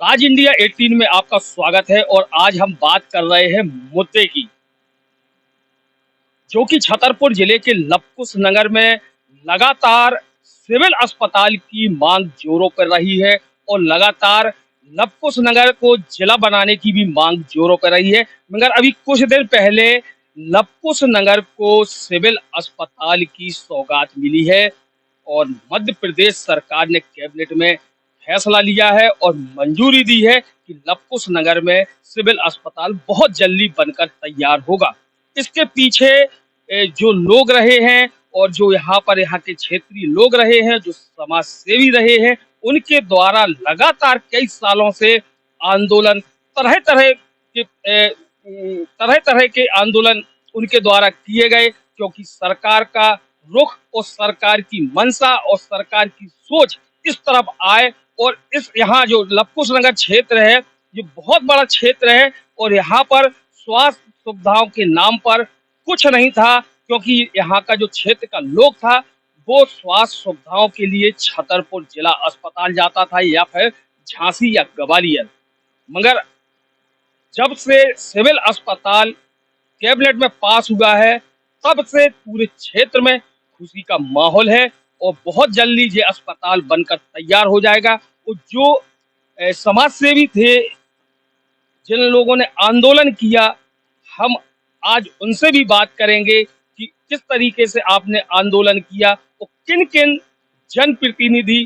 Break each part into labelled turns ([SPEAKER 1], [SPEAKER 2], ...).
[SPEAKER 1] राज India 18 में आपका स्वागत है और आज हम बात कर रहे हैं मुद्दे की, जो कि छतरपुर जिले के लवकुश नगर में लगातार सिविल अस्पताल की मांग जोरों पर रही है और लगातार लवकुश नगर को जिला बनाने की भी मांग जोरों पर रही है। मगर अभी कुछ दिन पहले लवकुश नगर को सिविल अस्पताल की सौगात मिली है और मध्य प्रदेश सरकार ने कैबिनेट में फैसला लिया है और मंजूरी दी है कि लवकुश नगर में सिविल अस्पताल बहुत जल्दी बनकर तैयार होगा। इसके पीछे जो लोग रहे हैं और जो यहाँ के क्षेत्रीय लोग रहे हैं, जो समाज सेवी रहे हैं, उनके द्वारा लगातार कई सालों से आंदोलन तरह तरह के तरह तरह के आंदोलन उनके द्वारा किए गए, क्योंकि सरकार का रुख और सरकार की मंशा और सरकार की सोच इस तरफ आए। और इस यहाँ जो लवकुश नगर क्षेत्र है, ये बहुत बड़ा क्षेत्र है और यहाँ पर स्वास्थ्य सुविधाओं के नाम पर कुछ नहीं था, क्योंकि यहाँ का जो क्षेत्र का लोग था वो स्वास्थ्य सुविधाओं के लिए छतरपुर जिला अस्पताल जाता था या फिर झांसी या ग्वालियर। मगर जब से सिविल अस्पताल कैबिनेट में पास हुआ है, तब से पूरे क्षेत्र में खुशी का माहौल है और बहुत जल्दी ये अस्पताल बनकर तैयार हो जाएगा। और जो समाज सेवी थे, जिन लोगों ने आंदोलन किया, हम आज उनसे भी बात करेंगे कि किस तरीके से आपने आंदोलन किया और किन किन जनप्रतिनिधि,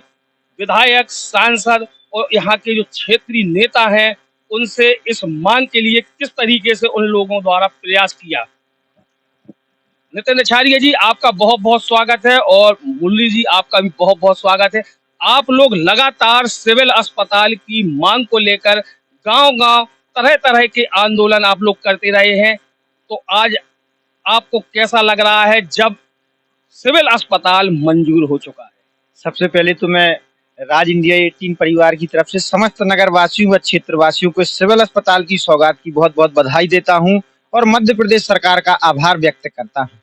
[SPEAKER 1] विधायक, सांसद और यहाँ के जो क्षेत्रीय नेता हैं, उनसे इस मांग के लिए किस तरीके से उन लोगों द्वारा प्रयास किया। नितिन आचार्य जी, आपका बहुत बहुत स्वागत है और मुरली जी, आपका भी बहुत बहुत स्वागत है। आप लोग लगातार सिविल अस्पताल की मांग को लेकर गांव-गांव तरह तरह के आंदोलन आप लोग करते रहे हैं, तो आज आपको कैसा लग रहा है जब सिविल अस्पताल मंजूर हो चुका है?
[SPEAKER 2] सबसे पहले तो मैं राज इंडिया 18 परिवार की तरफ से समस्त नगर वासियों व क्षेत्रवासियों को इस सिविल अस्पताल की सौगात की बहुत बहुत बधाई देता हूं और मध्य प्रदेश सरकार का आभार व्यक्त करता हूं।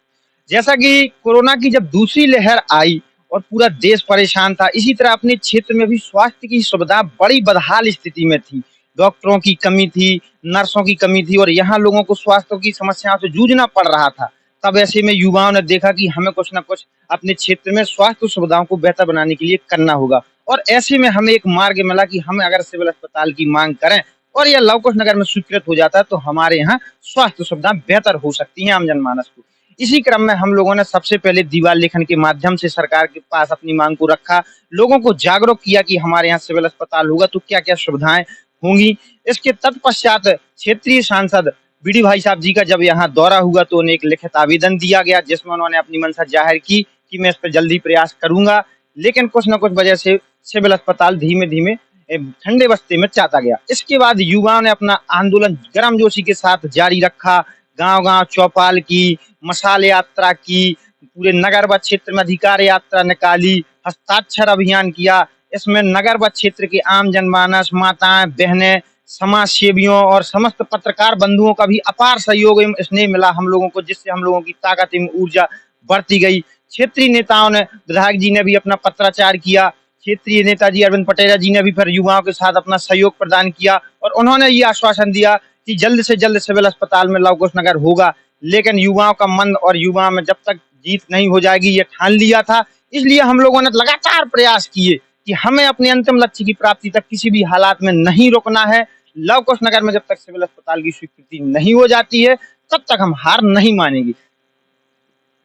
[SPEAKER 2] जैसा कि कोरोना की जब दूसरी लहर आई और पूरा देश परेशान था, इसी तरह अपने क्षेत्र में भी स्वास्थ्य की सुविधा बड़ी बदहाल स्थिति में थी। डॉक्टरों की कमी थी, नर्सों की कमी थी और यहाँ लोगों को स्वास्थ्य की समस्याओं से जूझना पड़ रहा था। तब ऐसे में युवाओं ने देखा कि हमें कुछ ना कुछ अपने क्षेत्र में स्वास्थ्य सुविधाओं को बेहतर बनाने के लिए करना होगा और ऐसे में हमें एक मार्ग मिला कि हम अगर सिविल अस्पताल की मांग करें और यह लवकुश नगर में स्वीकृत हो जाता है तो हमारे यहाँ स्वास्थ्य सुविधा बेहतर हो सकती है आम जनमानस को। इसी क्रम में हम लोगों ने सबसे पहले दीवार लेखन के माध्यम से सरकार के पास अपनी मांग को रखा, लोगों को जागरूक किया कि हमारे यहाँ सिविल अस्पताल होगा तो क्या क्या सुविधाएं होंगी। इसके तत्पश्चात क्षेत्रीय सांसद बीडी भाई साहब जी का जब यहाँ दौरा हुआ तो उन्हें एक लिखित आवेदन दिया गया, जिसमें उन्होंने अपनी मंशा जाहिर की कि मैं इस पर जल्दी प्रयास करूंगा, लेकिन कुछ न कुछ वजह से सिविल अस्पताल धीमे धीमे ठंडे बस्ते में चाहता गया। इसके बाद युवाओं ने अपना आंदोलन गर्मजोशी के साथ जारी रखा, गांव गांव चौपाल की, मशाल यात्रा की, पूरे नगर व क्षेत्र में अधिकार यात्रा निकाली, हस्ताक्षर अभियान किया। इसमें नगर व क्षेत्र के आम जनमानस, माताएं, बहनें, समाज सेवियों और समस्त पत्रकार बंधुओं का भी अपार सहयोग एवं स्नेह मिला हम लोगों को, जिससे हम लोगों की ताकत एवं ऊर्जा बढ़ती गई। क्षेत्रीय नेताओं ने, विधायक जी ने भी अपना पत्राचार किया, क्षेत्रीय नेताजी अरविंद पटेल जी ने भी फिर युवाओं के साथ अपना सहयोग प्रदान किया और उन्होंने ये आश्वासन दिया कि जल्द से जल्द सिविल अस्पताल में लवकुश नगर होगा। लेकिन युवाओं का मन और युवाओं में जब तक जीत नहीं हो जाएगी, ये ठान लिया था। इसलिए हम लोगों ने लगातार प्रयास किए कि हमें अपने अंतिम लक्ष्य की प्राप्ति तक किसी भी हालात में नहीं रुकना है। लवकुश नगर में जब तक सिविल अस्पताल की स्वीकृति नहीं हो जाती है, तब तक हम हार नहीं मानेंगे।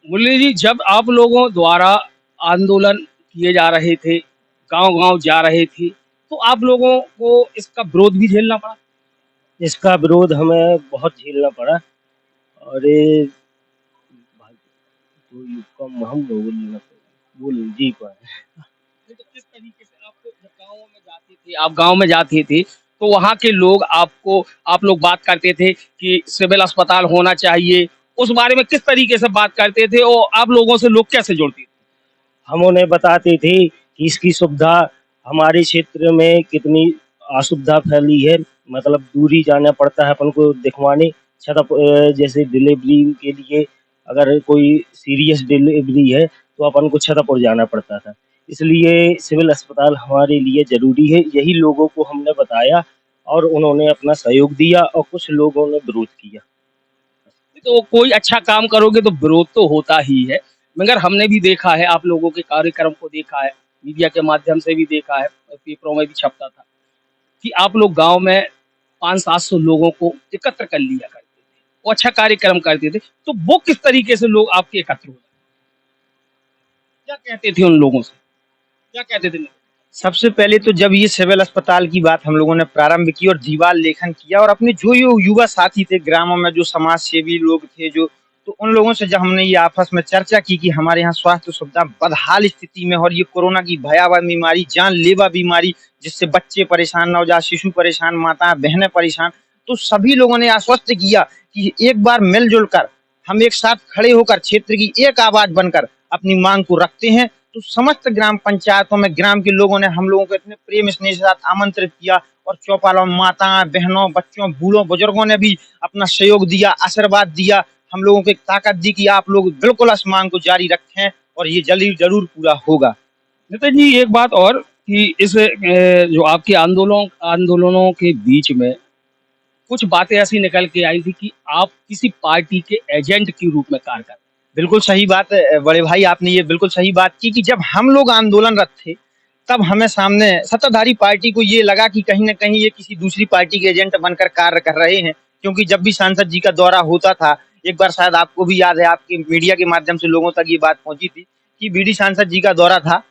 [SPEAKER 1] मुरली जी, जब आप लोगों द्वारा आंदोलन किए जा रहे थे, गांव-गांव जा रहे थे, तो आप लोगों को इसका विरोध भी झेलना पड़ा?
[SPEAKER 3] इसका विरोध हमें बहुत झेलना पड़ा और ये तो ये कम हम बोलना बोल जी पाए।
[SPEAKER 1] तो किस तरीके से आपको जब आप गाँव में जाते थे, तो वहाँ के लोग आपको आप लोग बात करते थे कि सिविल अस्पताल होना चाहिए, उस बारे में किस तरीके से बात करते थे और आप लोगों से लोग कैसे जुड़ते थे?
[SPEAKER 3] हम उन्हें बताते थे कि इसकी सुविधा हमारे क्षेत्र में कितनी असुविधा फैली है, मतलब दूरी जाना पड़ता है अपन को दिखवाने, जैसे डिलीवरी के लिए अगर कोई सीरियस डिलीवरी है तो अपन को छतरपुर जाना पड़ता था। इसलिए सिविल अस्पताल हमारे लिए जरूरी है, यही लोगों को हमने बताया और उन्होंने अपना सहयोग दिया और कुछ लोगों ने विरोध किया।
[SPEAKER 1] तो कोई अच्छा काम करोगे तो विरोध तो होता ही है, मगर हमने भी देखा है, आप लोगों के कार्यक्रम को देखा है, मीडिया के माध्यम से भी देखा है, पेपरों में भी छपता था कि आप लोग गांव में 500-700 लोगों को एकत्र कर लिया करते थे, वो अच्छा कार्यक्रम करते थे। तो वो किस तरीके से लोग आपके एकत्र हो जाते, क्या कहते थे उन लोगों से, क्या कहते थे?
[SPEAKER 2] सबसे पहले तो जब ये सिविल अस्पताल की बात हम लोगों ने प्रारंभ की और दीवार लेखन किया और अपने जो युवा साथी थे ग्रामों में, जो समाज सेवी लोग थे, जो तो उन लोगों से जब हमने ये आपस में चर्चा की कि हमारे यहाँ स्वास्थ्य सुविधा बदहाल स्थिति में और ये कोरोना की भयावह बीमारी, जानलेवा बीमारी, जिससे बच्चे परेशान, नवजात शिशु परेशान, माताएं बहनें परेशान, तो सभी लोगों ने आश्वस्त किया कि एक बार मिलजुल कर हम एक साथ खड़े होकर क्षेत्र की एक आवाज बनकर अपनी मांग को रखते हैं। तो समस्त ग्राम पंचायतों में ग्राम के लोगों ने हम लोगों को इतने प्रेम स्नेह के साथ आमंत्रित किया और चौपालों में माताएं बहनों बच्चों बूढ़ों बुजुर्गों ने भी अपना सहयोग दिया, आशीर्वाद दिया, हम लोगों को एक ताकत दी कि आप लोग बिल्कुल इस मांग को जारी रखें और ये जल्दी जरूर पूरा होगा।
[SPEAKER 1] नितिन जी, एक बात और कि इस जो आपके आंदोलनों के बीच में कुछ बातें ऐसी निकल के आई थी कि आप किसी पार्टी के एजेंट के रूप में कार्य कर रहे हैं।
[SPEAKER 2] बिल्कुल सही बात है बड़े भाई, आपने ये बिल्कुल सही बात की कि जब हम लोग आंदोलनरत थे तब हमें सामने सत्ताधारी पार्टी को ये लगा कि कहीं न कहीं ये किसी दूसरी पार्टी के एजेंट बनकर कार्य कर रहे हैं, क्योंकि जब भी सांसद जी का दौरा होता था, एक बार शायद आपको भी याद है, आपके मीडिया के माध्यम से लोगों तक ये बात पहुंची थी कि बीडी सांसद जी का दौरा था,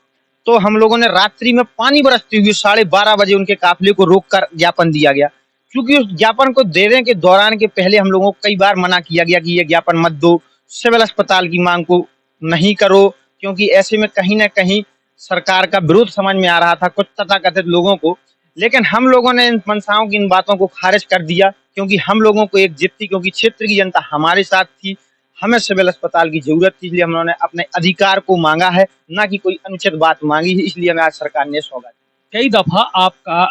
[SPEAKER 2] तो हम लोगों ने रात्रि में पानी बरसते हुए 12:30 बजे उनके काफिले को रोककर ज्ञापन दिया गया, क्योंकि उस ज्ञापन को देने के दौरान के पहले हम लोगों को कई बार मना किया गया कि ये ज्ञापन मत दो, सिविल अस्पताल की मांग को नहीं करो, क्योंकि ऐसे में कहीं न कहीं सरकार का विरोध समझ में आ रहा था कुछ तथाकथित लोगों को। लेकिन हम लोगों ने इन मंशाओं की इन बातों को खारिज कर दिया, क्योंकि हम लोगों को एक जिद थी, क्योंकि क्षेत्र की जनता हमारे साथ थी, हमें सिविल अस्पताल की जरूरत थी, इसलिए हमने अपने अधिकार को मांगा है, ना कि कोई अनुचित बात मांगी है, इसलिए हमें आज सरकार ने सौगात।
[SPEAKER 1] कई दफा आपका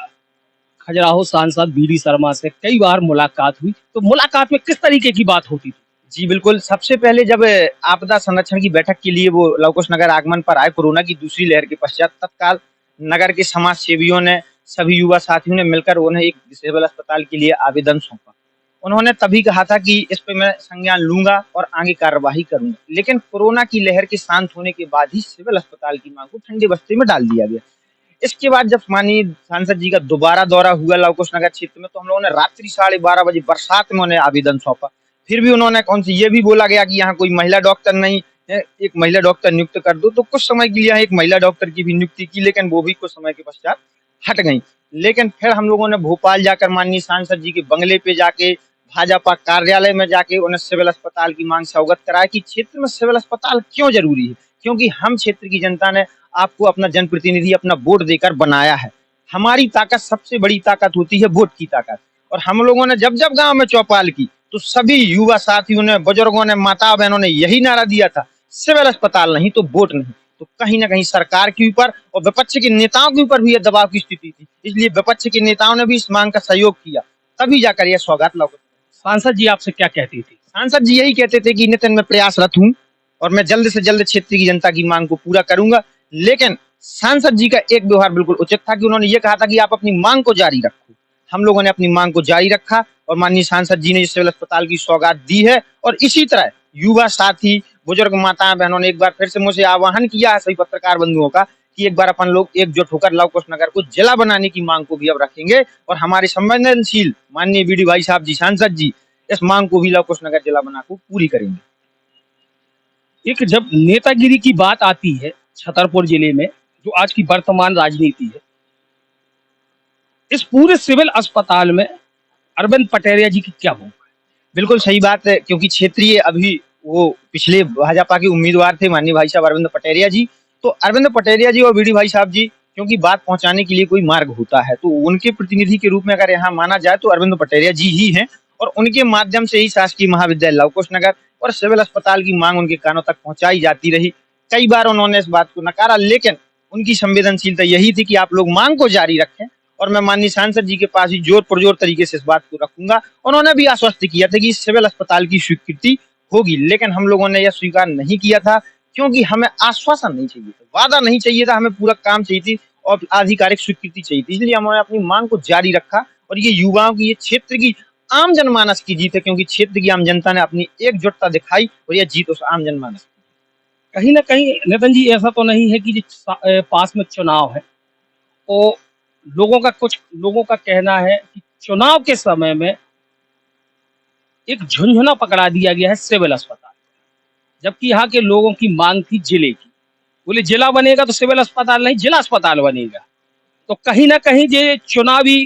[SPEAKER 1] खजुराहो सांसद बीडी शर्मा से कई बार मुलाकात हुई, तो मुलाकात में किस तरीके की बात होती थी?
[SPEAKER 2] जी बिल्कुल, सबसे पहले जब आपदा संरक्षण की बैठक के लिए वो लव कुश नगर आगमन पर आए कोरोना की दूसरी लहर के पश्चात, तत्काल नगर के समाज सेवियों ने, सभी युवा साथियों ने मिलकर उन्हें एक सिविल अस्पताल के लिए आवेदन सौंपा। उन्होंने तभी कहा था कि इस पे मैं संज्ञान लूंगा और आगे कार्यवाही करूंगा, लेकिन कोरोना की लहर के शांत होने के बाद ही सिविल अस्पताल की मांग को ठंडे बस्ते में डाल दिया गया। इसके बाद जब माननीय सांसद जी का दोबारा दौरा हुआ लव कुश नगर क्षेत्र में, तो हम लोगों ने रात्रि 12:30 बजे बरसात में उन्हें आवेदन सौंपा। फिर भी उन्होंने कौन सी, ये भी बोला गया कि यहाँ कोई महिला डॉक्टर नहीं है, एक महिला डॉक्टर नियुक्त कर दो, तो कुछ समय के लिए यहाँ एक महिला डॉक्टर की भी नियुक्ति की, लेकिन वो भी कुछ समय के पश्चात हट गई। लेकिन फिर हम लोगों ने भोपाल जाकर माननीय सांसद जी के बंगले पे जाके, भाजपा कार्यालय में जाके उन्हें सिविल अस्पताल की मांग से अवगत कराया कि क्षेत्र में सिविल अस्पताल क्यों जरूरी है, क्योंकि हम क्षेत्र की जनता ने आपको अपना जनप्रतिनिधि, अपना वोट देकर बनाया है। हमारी ताकत, सबसे बड़ी ताकत होती है वोट की ताकत। और हम लोगों ने जब जब गांव में चौपाल की, तो सभी युवा साथियों ने, बुजुर्गों ने, माता बहनों ने यही नारा दिया था, सिविल अस्पताल नहीं तो वोट नहीं। तो कहीं ना कहीं सरकार के ऊपर और विपक्ष के नेताओं के ऊपर भी यह दबाव की स्थिति थी, इसलिए विपक्ष के नेताओं ने भी इस मांग का सहयोग किया, तभी जाकर यह सौगात लौटा।
[SPEAKER 1] सांसद जी आपसे क्या कहती थी?
[SPEAKER 2] सांसद जी यही कहते थे कि नितिन, मैं प्रयासरत हूँ और मैं जल्द से जल्द क्षेत्र की जनता की मांग को पूरा करूंगा। लेकिन सांसद जी का एक व्यवहार बिल्कुल उचित था कि उन्होंने ये कहा था कि आप अपनी मांग को जारी रखो। हम लोगों ने अपनी मांग को जारी रखा और माननीय सांसद जी ने सिविल अस्पताल की सौगात दी है। और इसी तरह युवा साथी, बुजुर्ग, माताएं बहनों ने एक बार फिर से मुझे आह्वान किया है सभी पत्रकार बंधुओं का कि एक बार अपन लोग एकजुट होकर लव कुश नगर को जिला बनाने की मांग को भी अब रखेंगे और हमारे संवेदनशील माननीय बीडी भाई साहब जी, सांसद जी, इस मांग को भी लव कुश नगर जिला बना को पूरी करेंगे।
[SPEAKER 1] एक जब नेतागिरी की बात आती है छतरपुर जिले में, जो आज की वर्तमान राजनीति है, इस पूरे सिविल अस्पताल में अरविंद पटेरिया जी की क्या भूमिका है?
[SPEAKER 2] बिल्कुल सही बात है, क्योंकि क्षेत्रीय अभी वो पिछले भाजपा के उम्मीदवार थे माननीय भाई साहब अरविंद पटेरिया जी। तो अरविंद पटेरिया जी और बीडी भाई साहब जी, क्योंकि बात पहुंचाने के लिए कोई मार्ग होता है, तो उनके प्रतिनिधि के रूप में अगर यहाँ माना जाए तो अरविंद पटेरिया जी ही हैं और उनके माध्यम से ही शासकीय महाविद्यालय लव कुश नगर और सिविल अस्पताल की मांग उनके कानों तक पहुंचाई जाती रही। कई बार उन्होंने इस बात को नकारा, लेकिन उनकी संवेदनशीलता यही थी कि आप लोग मांग को जारी रखें और मैं माननीय सांसद जी के पास ही जोर पुरजोर तरीके से इस बात को रखूंगा। उन्होंने भी आश्वस्त किया था कि सिविल अस्पताल की स्वीकृति होगी, लेकिन हम लोगों ने यह स्वीकार नहीं किया था, क्योंकि हमें आश्वासन नहीं चाहिए था, वादा नहीं चाहिए था, हमें पूरा काम चाहिए थी और आधिकारिक स्वीकृति चाहिए थी। इसलिए हमने अपनी मांग को जारी रखा और ये युवाओं की, ये क्षेत्र की आम जनमानस की जीत है, क्योंकि क्षेत्र की आम जनता ने अपनी एकजुटता दिखाई और यह जीत उस आम जनमानस की।
[SPEAKER 1] कहीं ना कहीं नितिन जी ऐसा तो नहीं है कि पास में चुनाव है और कुछ लोगों का कहना है कि चुनाव के समय में एक झुंझुना पकड़ा दिया गया है सिविल अस्पताल, जबकि यहाँ के लोगों की मांग थी जिले की। बोले जिला बनेगा तो सिविल अस्पताल नहीं, जिला अस्पताल बनेगा। तो कहीं ना कहीं ये चुनावी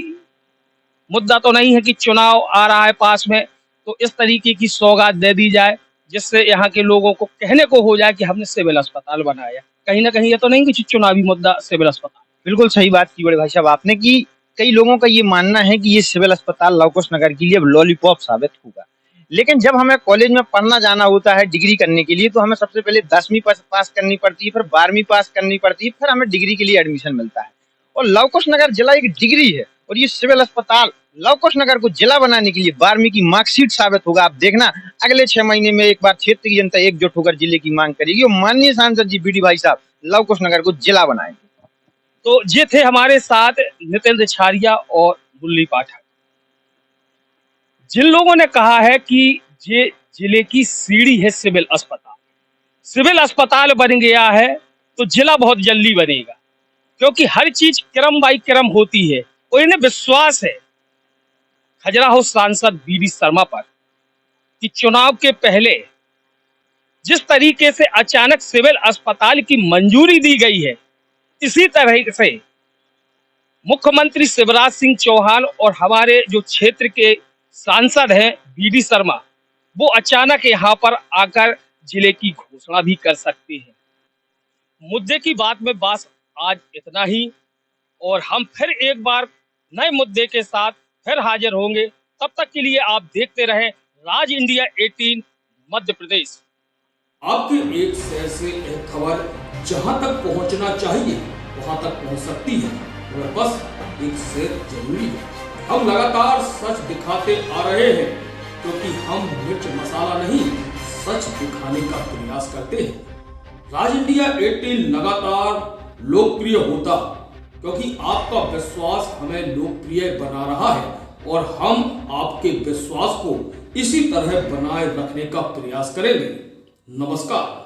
[SPEAKER 1] मुद्दा तो नहीं है कि चुनाव आ रहा है पास में तो इस तरीके की सौगात दे दी जाए जिससे यहाँ के लोगों को कहने को हो जाए कि हमने सिविल अस्पताल बनाया। कहीं ना कहीं ये तो नहीं कि चुनावी मुद्दा सिविल अस्पताल।
[SPEAKER 2] बिल्कुल सही बात की बड़े भाई साहब आपने, कि कई लोगों का ये मानना है कि ये सिविल अस्पताल लव कुश नगर के लिए अब लॉलीपॉप साबित होगा। लेकिन जब हमें कॉलेज में पढ़ना जाना होता है डिग्री करने के लिए, तो हमें सबसे पहले 10वीं पास करनी पड़ती है, फिर 12वीं पास करनी पड़ती है, फिर हमें डिग्री के लिए एडमिशन मिलता है। और लव कुश नगर जिला एक डिग्री है और ये सिविल अस्पताल लव कुश नगर को जिला बनाने के लिए 12वीं की मार्कशीट साबित होगा। आप देखना अगले 6 महीने में एक बार क्षेत्र की जनता एकजुट होकर जिले की मांग करेगी और माननीय सांसद जी बीडी भाई साहब लव कुश नगर को जिला बनाएंगे।
[SPEAKER 1] तो ये थे हमारे साथ नितिन रिछारिया और बुल्ली पाठक, जिन लोगों ने कहा है कि ये जिले की सीढ़ी है सिविल अस्पताल। सिविल अस्पताल बन गया है तो जिला बहुत जल्दी बनेगा, क्योंकि हर चीज क्रम बाई क्रम होती है और इन्हें विश्वास है खजुराहो सांसद बीडी शर्मा पर कि चुनाव के पहले जिस तरीके से अचानक सिविल अस्पताल की मंजूरी दी गई है, इसी तरह से मुख्यमंत्री शिवराज सिंह चौहान और हमारे जो क्षेत्र के सांसद हैं बीडी शर्मा, वो अचानक यहाँ पर आकर जिले की घोषणा भी कर सकते हैं। मुद्दे की बात में बस आज इतना ही और हम फिर एक बार नए मुद्दे के साथ फिर हाजिर होंगे। तब तक के लिए आप देखते रहें राज इंडिया 18 मध्य प्रदेश।
[SPEAKER 4] आपके एक शहर से एक खबर जहां तक पहुंचना चाहिए वहां तक पहुंच सकती है, मगर बस एक शेयर जरूरी है। हम लगातार सच दिखाते आ रहे हैं क्योंकि हम मिर्च मसाला नहीं, सच दिखाने का प्रयास करते हैं। राज इंडिया 18 लगातार लोकप्रिय होता क्योंकि आपका विश्वास हमें लोकप्रिय बना रहा है और हम आपके विश्वास को इसी तरह बनाए रखने का प्रयास करेंगे। नमस्कार।